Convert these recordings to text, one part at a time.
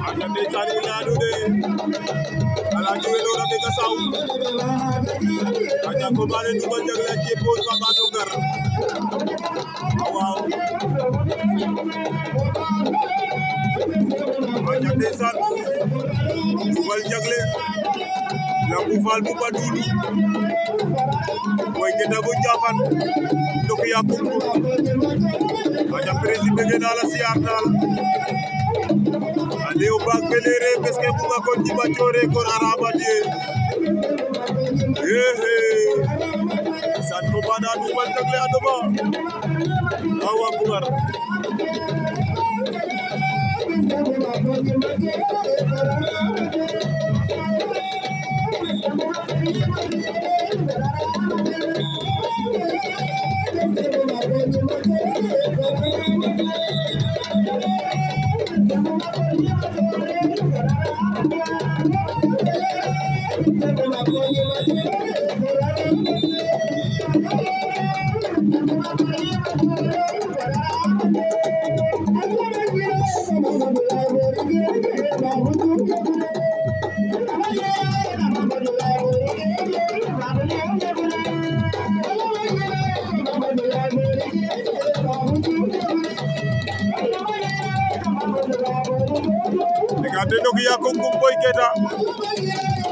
Aja ndeysaan wi laadu de Alaaji Welo Rabi Kasaw aja ko bale dugal jagle ci pose fa bato gar waaw aja ndeysaan dugal jagle la bu fal bu badulu moy gëna bu jafan ndok yakku aja président gëna la siar dal Aliou Ba Kelere parce que bu ma ko di ba coore ko araba die san ko bana du bal jagle adoba awa bugar Regardez donc il y a Kongo Boy Keita.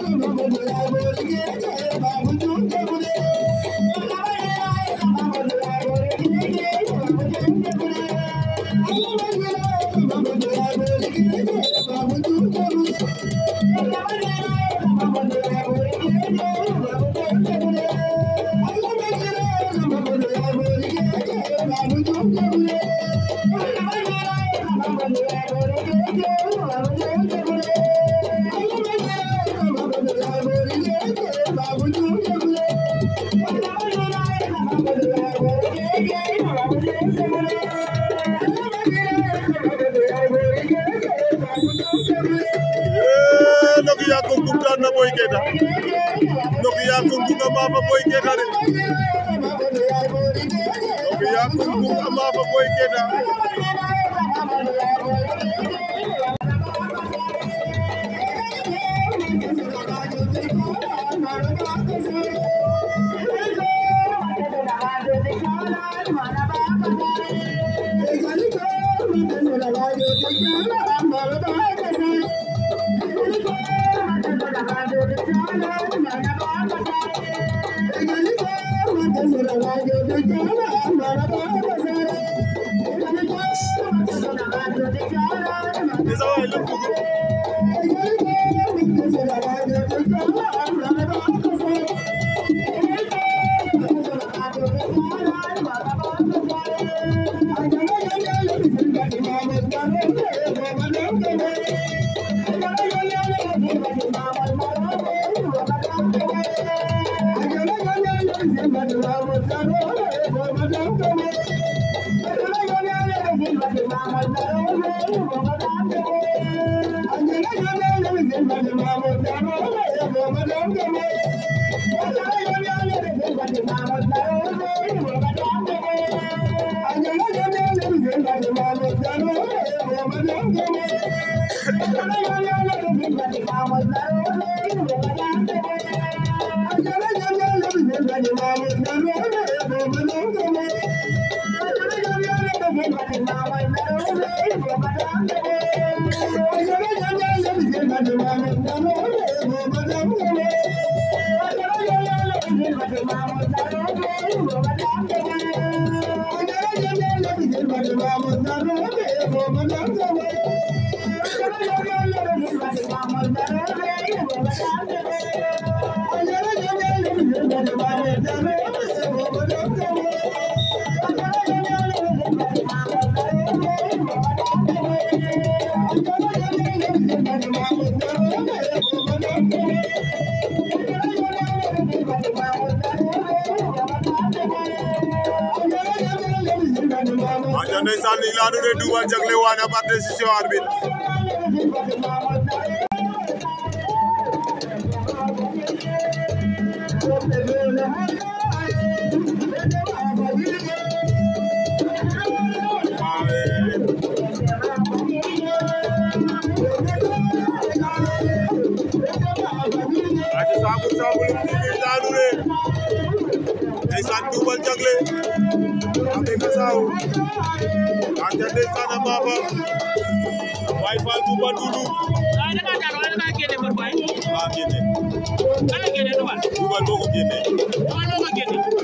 Nokia Kongo na Boy Keita. Nokia Kongo ma fa Boy Keita de. Nokia Kongo ma fa Boy Keita. Ndeysaan ni la doon du wa jagle wana par décision arbitre ndeysaan Duubal Jagle ame ka saaw ante ndeysaan a maafa Baye Fall bu Badulu ay dafa jaar wala dafa génne kon Baye génne ala génne Duubal moo ko génne